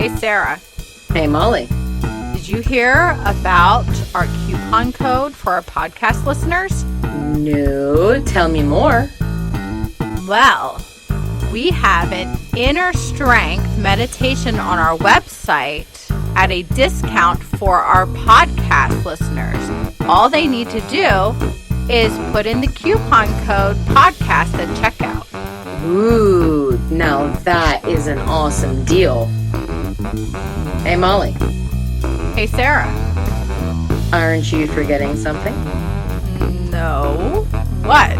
Hey, Sarah. Hey, Molly. Did you hear about our coupon code for our podcast listeners? No, tell me more. Well, we have an inner strength meditation on our website at a discount for our podcast listeners. All they need to do is put in the coupon code podcast at checkout. Ooh, now that is an awesome deal. Hey, Molly. Hey, Sarah. Aren't you forgetting something? No. What?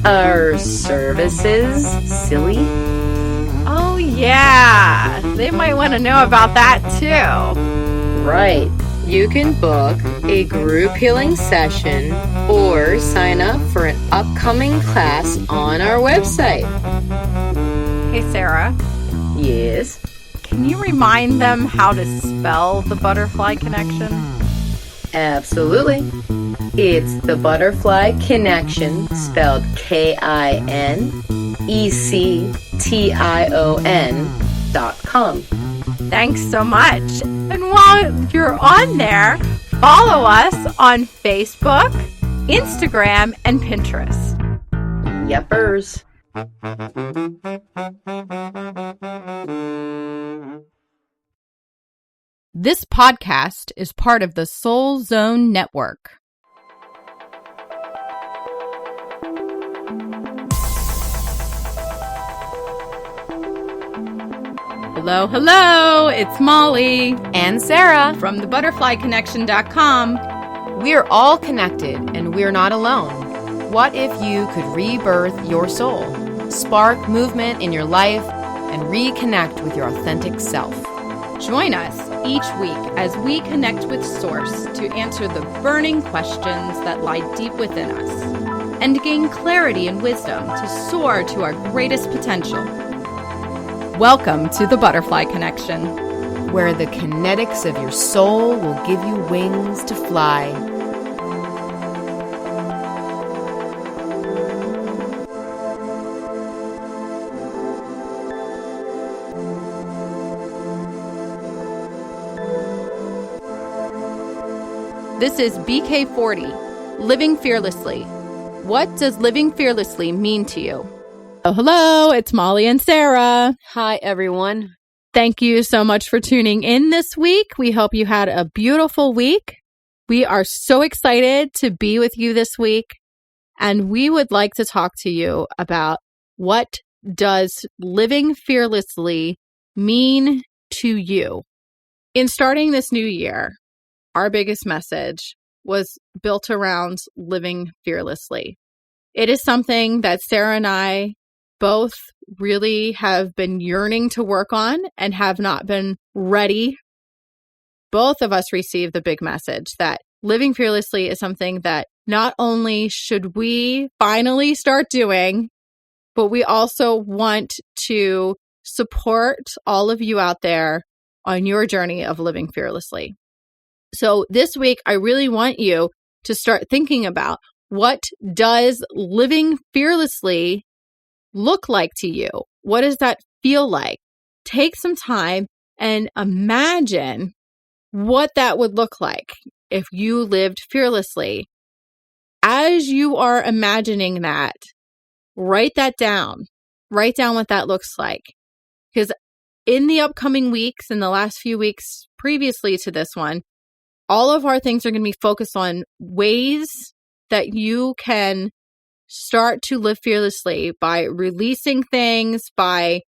Our services, silly? Oh, yeah. They might want to know about that, too. Right. You can book a group healing session or sign up for an upcoming class on our website. Hey, Sarah. Yes? Can you remind them how to spell the butterfly connection? Absolutely. It's the Butterfly Connection, spelled KINECTION.com. Thanks so much. And while you're on there, follow us on Facebook, Instagram, and Pinterest. Yepers. This podcast is part of the Soul Zone Network. Hello, hello, it's Molly and Sara from thebutterflyconnection.com. We're all connected and we're not alone. What if you could rebirth your soul, spark movement in your life, and reconnect with your authentic self? Join us each week as we connect with Source to answer the burning questions that lie deep within us and gain clarity and wisdom to soar to our greatest potential. Welcome to the Butterfly Connection, where the kinetics of your soul will give you wings to fly. This is BK40, Living Fearlessly. What does living fearlessly mean to you? Oh, hello, it's Molly and Sara. Hi, everyone. Thank you so much for tuning in this week. We hope you had a beautiful week. We are so excited to be with you this week, and we would like to talk to you about what does living fearlessly mean to you. In starting this new year, our biggest message was built around living fearlessly. It is something that Sara and I both really have been yearning to work on and have not been ready. Both of us received the big message that living fearlessly is something that not only should we finally start doing, but we also want to support all of you out there on your journey of living fearlessly. So this week, I really want you to start thinking about, what does living fearlessly look like to you? What does that feel like? Take some time and imagine what that would look like if you lived fearlessly. As you are imagining that, write that down. Write down what that looks like. Because in the upcoming weeks, in the last few weeks previously to this one, all of our things are going to be focused on ways that you can start to live fearlessly by releasing things, by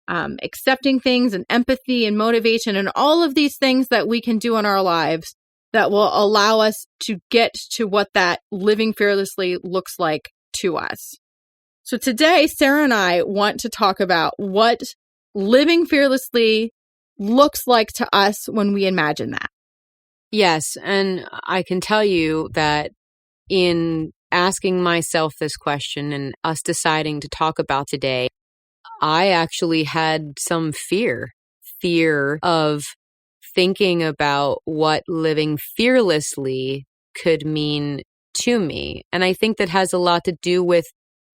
accepting things, and empathy and motivation, and all of these things that we can do in our lives that will allow us to get to what that living fearlessly looks like to us. So today, Sara and I want to talk about what living fearlessly looks like to us when we imagine that. Yes, and I can tell you that in asking myself this question and us deciding to talk about today, I actually had some fear of thinking about what living fearlessly could mean to me. And I think that has a lot to do with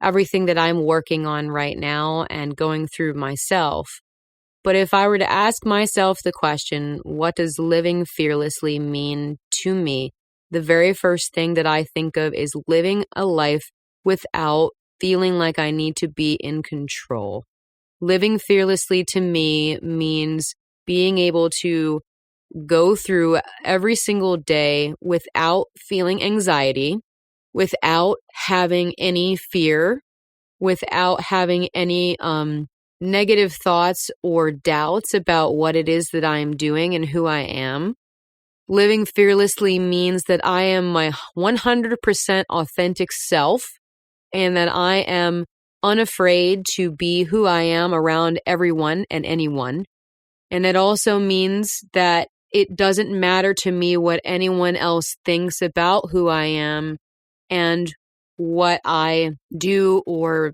everything that I'm working on right now and going through myself. But if I were to ask myself the question, what does living fearlessly mean to me? The very first thing that I think of is living a life without feeling like I need to be in control. Living fearlessly to me means being able to go through every single day without feeling anxiety, without having any fear, without having any negative thoughts or doubts about what it is that I am doing and who I am. Living fearlessly means that I am my 100% authentic self and that I am unafraid to be who I am around everyone and anyone. And it also means that it doesn't matter to me what anyone else thinks about who I am and what I do or,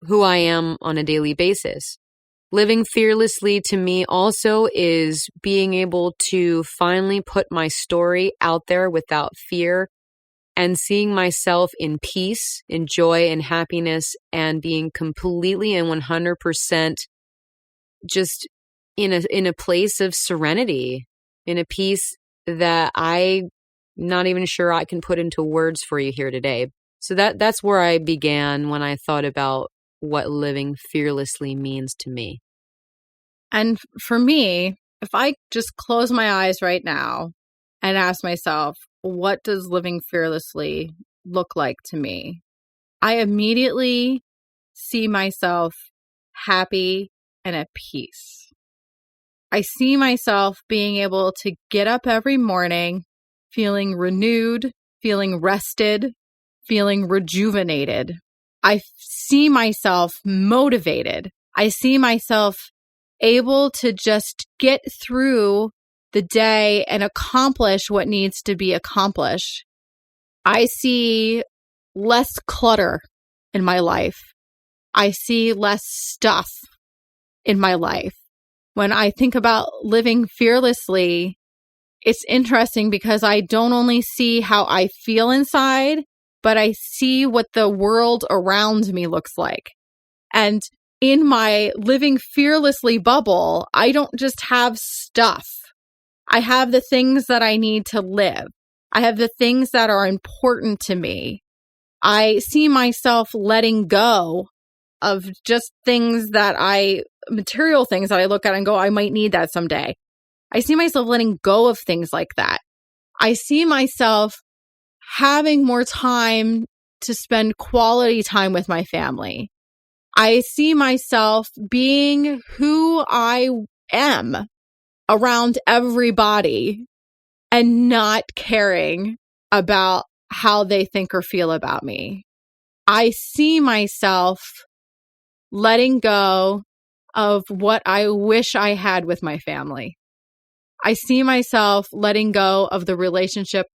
who I am on a daily basis. Living fearlessly to me also is being able to finally put my story out there without fear and seeing myself in peace, in joy and happiness, and being completely and 100% just in a place of serenity, in a peace that I'm not even sure I can put into words for you here today. So that's where I began when I thought about what living fearlessly means to me. And for me, if I just close my eyes right now and ask myself, what does living fearlessly look like to me? I immediately see myself happy and at peace. I see myself being able to get up every morning feeling renewed, feeling rested, feeling rejuvenated. I see myself motivated. I see myself able to just get through the day and accomplish what needs to be accomplished. I see less clutter in my life. I see less stuff in my life. When I think about living fearlessly, it's interesting because I don't only see how I feel inside, but I see what the world around me looks like. And in my living fearlessly bubble, I don't just have stuff. I have the things that I need to live. I have the things that are important to me. I see myself letting go of just material things that I look at and go, I might need that someday. I see myself letting go of things like that. I see myself having more time to spend quality time with my family. I see myself being who I am around everybody and not caring about how they think or feel about me. I see myself letting go of what I wish I had with my family. I see myself letting go of the relationship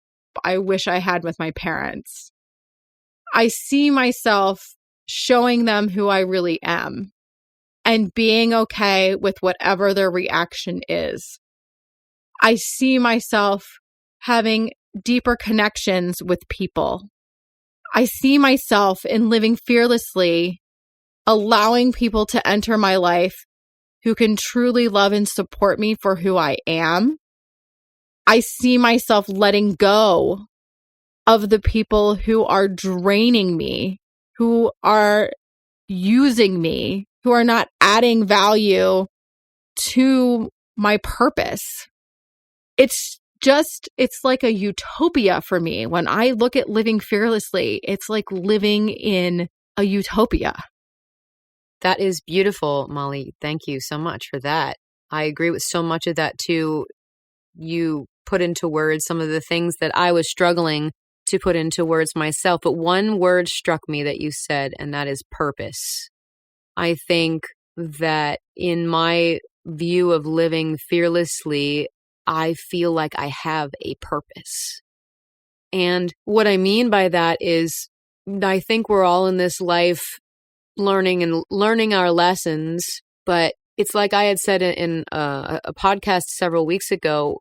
I wish I had with my parents. I see myself showing them who I really am and being okay with whatever their reaction is. I see myself having deeper connections with people. I see myself in living fearlessly, allowing people to enter my life who can truly love and support me for who I am. I see myself letting go of the people who are draining me, who are using me, who are not adding value to my purpose. It's like a utopia for me. When I look at living fearlessly, it's like living in a utopia. That is beautiful, Molly. Thank you so much for that. I agree with so much of that too. You put into words some of the things that I was struggling to put into words myself. But one word struck me that you said, and that is purpose. I think that in my view of living fearlessly, I feel like I have a purpose. And what I mean by that is I think we're all in this life learning our lessons, but it's like I had said in a podcast several weeks ago,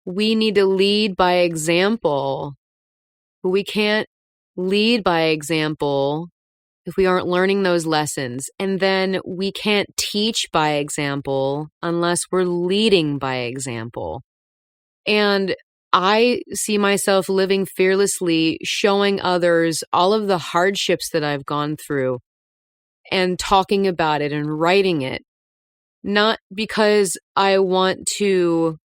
we need to lead by example. We can't lead by example if we aren't learning those lessons. And then we can't teach by example unless we're leading by example. And I see myself living fearlessly, showing others all of the hardships that I've gone through and talking about it and writing it. Not because I want to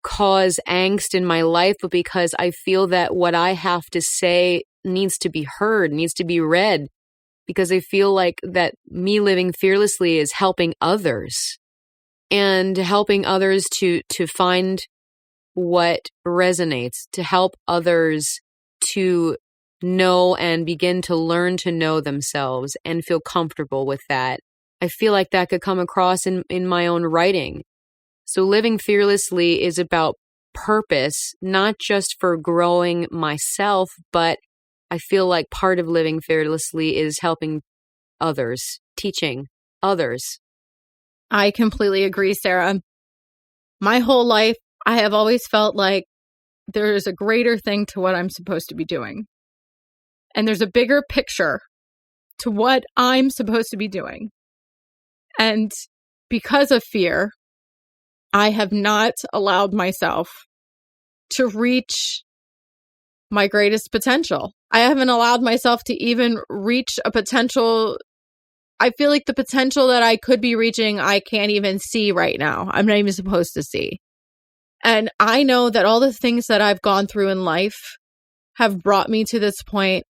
cause angst in my life, but because I feel that what I have to say needs to be heard, needs to be read, because I feel like that me living fearlessly is helping others and helping others to find what resonates, to help others to know and begin to learn to know themselves and feel comfortable with that. I feel like that could come across in my own writing. So living fearlessly is about purpose, not just for growing myself, but I feel like part of living fearlessly is helping others, teaching others. I completely agree, Sarah. My whole life, I have always felt like there is a greater thing to what I'm supposed to be doing. And there's a bigger picture to what I'm supposed to be doing. And because of fear, I have not allowed myself to reach my greatest potential. I haven't allowed myself to even reach a potential. I feel like the potential that I could be reaching, I can't even see right now. I'm not even supposed to see. And I know that all the things that I've gone through in life have brought me to this point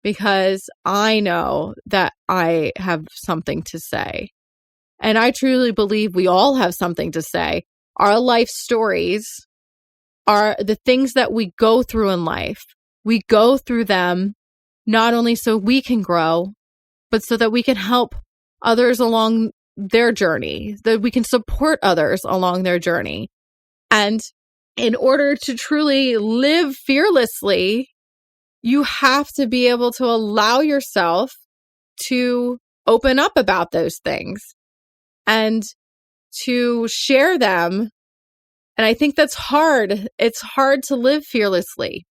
because I know that I have something to say. And I truly believe we all have something to say. Our life stories are the things that we go through in life. We go through them not only so we can grow, but so that we can help others along their journey, that we can support others along their journey. And in order to truly live fearlessly, you have to be able to allow yourself to open up about those things and to share them. And I think that's hard. It's hard to live fearlessly.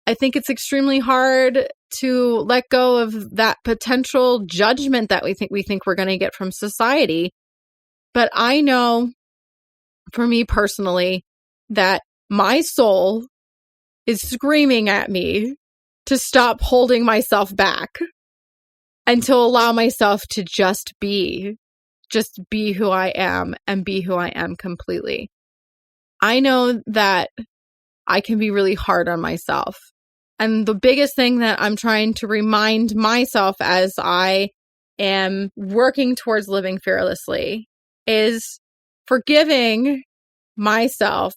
I think it's extremely hard to let go of that potential judgment that we think we're going to get from society. But I know, for me personally, that my soul is screaming at me to stop holding myself back and to allow myself to just be who I am and be who I am completely. I know that I can be really hard on myself. And the biggest thing that I'm trying to remind myself as I am working towards living fearlessly is forgiving myself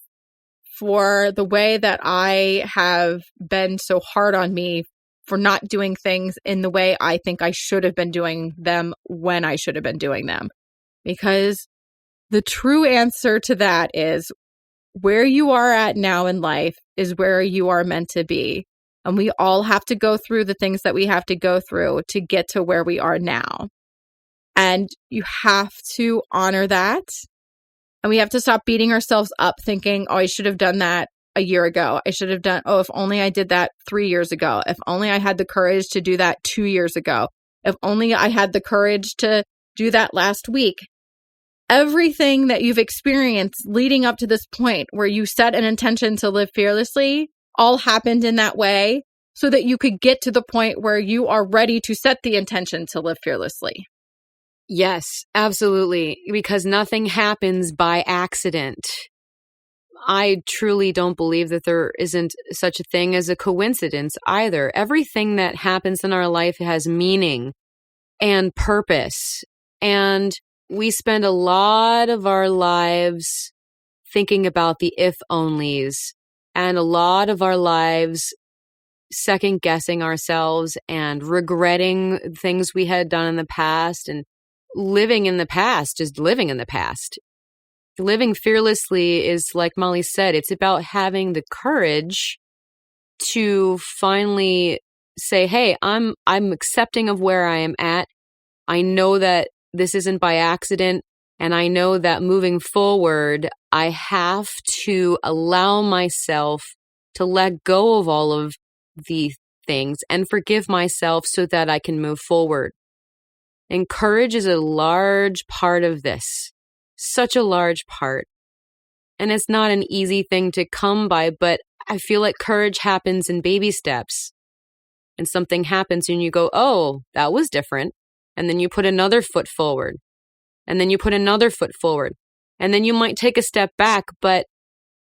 for the way that I have been so hard on me for not doing things in the way I think I should have been doing them when I should have been doing them. Because the true answer to that is where you are at now in life is where you are meant to be. And we all have to go through the things that we have to go through to get to where we are now. And you have to honor that. And we have to stop beating ourselves up thinking, oh, I should have done that a year ago. I should have done, if only I did that 3 years ago. If only I had the courage to do that 2 years ago. If only I had the courage to do that last week. Everything that you've experienced leading up to this point where you set an intention to live fearlessly all happened in that way so that you could get to the point where you are ready to set the intention to live fearlessly. Yes, absolutely. Because nothing happens by accident. I truly don't believe that there isn't such a thing as a coincidence either. Everything that happens in our life has meaning and purpose. And we spend a lot of our lives thinking about the if-onlys and a lot of our lives second-guessing ourselves and regretting things we had done in the past and living in the past, just living in the past. Living fearlessly is, like Molly said, it's about having the courage to finally say, hey, I'm accepting of where I am at. I know that this isn't by accident. And I know that moving forward, I have to allow myself to let go of all of the things and forgive myself so that I can move forward. And courage is a large part of this, such a large part. And it's not an easy thing to come by, but I feel like courage happens in baby steps. And something happens and you go, oh, that was different. And then you put another foot forward. And then you put another foot forward. And then you might take a step back, but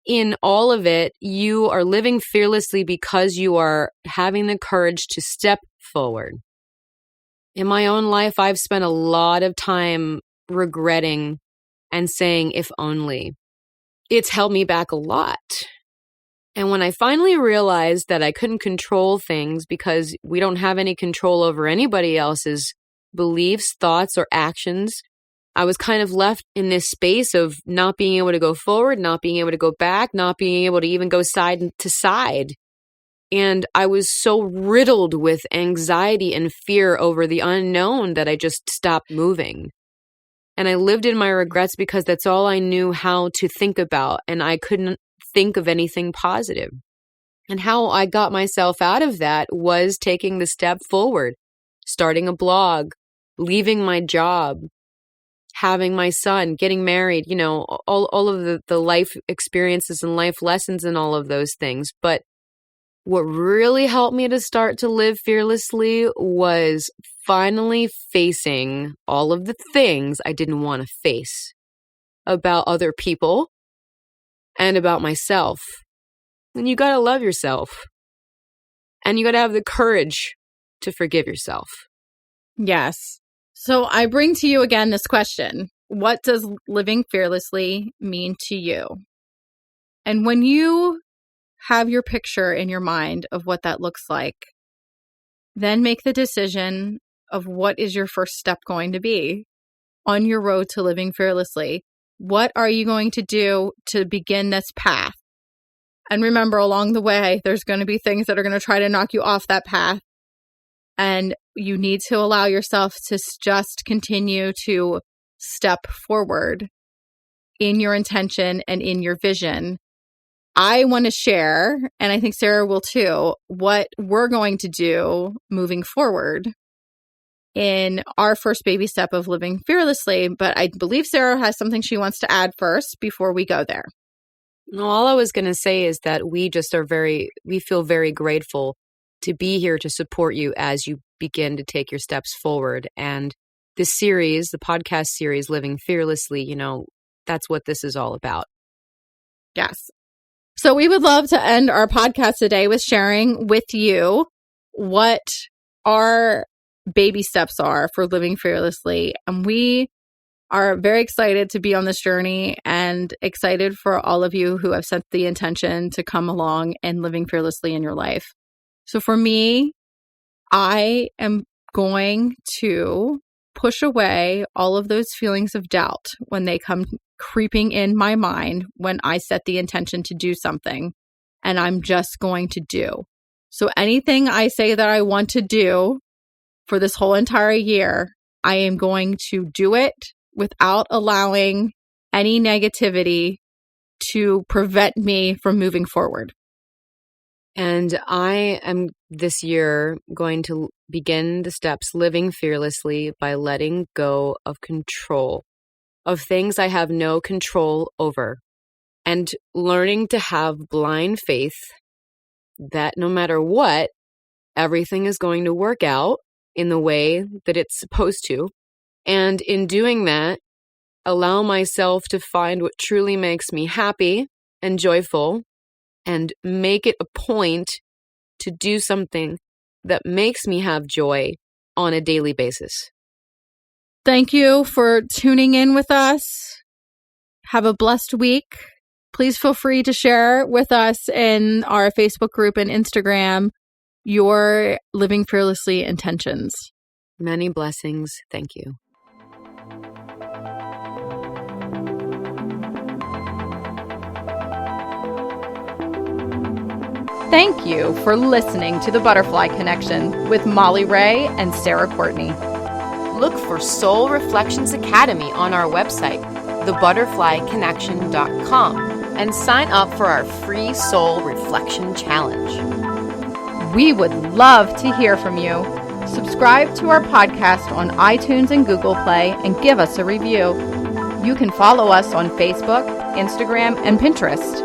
in all of it, you are living fearlessly because you are having the courage to step forward. In my own life, I've spent a lot of time regretting and saying, if only. It's held me back a lot. And when I finally realized that I couldn't control things because we don't have any control over anybody else's beliefs, thoughts, or actions, I was kind of left in this space of not being able to go forward, not being able to go back, not being able to even go side to side. And I was so riddled with anxiety and fear over the unknown that I just stopped moving. And I lived in my regrets because that's all I knew how to think about, and I couldn't think of anything positive. And how I got myself out of that was taking the step forward, starting a blog, leaving my job, having my son, getting married, all of the life experiences and life lessons and all of those things. But what really helped me to start to live fearlessly was finally facing all of the things I didn't want to face about other people and about myself. And you got to love yourself. And you got to have the courage to forgive yourself. Yes. So I bring to you again this question. What does living fearlessly mean to you? And when you have your picture in your mind of what that looks like, then make the decision of what is your first step going to be on your road to living fearlessly. What are you going to do to begin this path? And remember, along the way, there's going to be things that are going to try to knock you off that path. And you need to allow yourself to just continue to step forward in your intention and in your vision. I want to share, and I think Sara will too, what we're going to do moving forward in our first baby step of living fearlessly. But I believe Sara has something she wants to add first before we go there. No, all I was going to say is that we feel very grateful to be here to support you as you begin to take your steps forward. And this series, the podcast series, Living Fearlessly, that's what this is all about. Yes. So we would love to end our podcast today with sharing with you what our baby steps are for living fearlessly. And we are very excited to be on this journey and excited for all of you who have set the intention to come along and living fearlessly in your life. So for me, I am going to push away all of those feelings of doubt when they come creeping in my mind when I set the intention to do something, and I'm just going to do. So anything I say that I want to do for this whole entire year, I am going to do it without allowing any negativity to prevent me from moving forward. And I am this year going to begin the steps living fearlessly by letting go of control, of things I have no control over, and learning to have blind faith that no matter what, everything is going to work out in the way that it's supposed to. And in doing that, allow myself to find what truly makes me happy and joyful, and make it a point to do something that makes me have joy on a daily basis. Thank you for tuning in with us. Have a blessed week. Please feel free to share with us in our Facebook group and Instagram your Living Fearlessly intentions. Many blessings. Thank you. Thank you for listening to The Butterfly Connection with Molly Ray and Sara Courtney. Look for Soul Reflections Academy on our website, thebutterflyconnection.com, and sign up for our free Soul Reflection Challenge. We would love to hear from you. Subscribe to our podcast on iTunes and Google Play and give us a review. You can follow us on Facebook, Instagram, and Pinterest.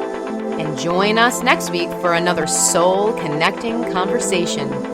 And join us next week for another soul-connecting conversation.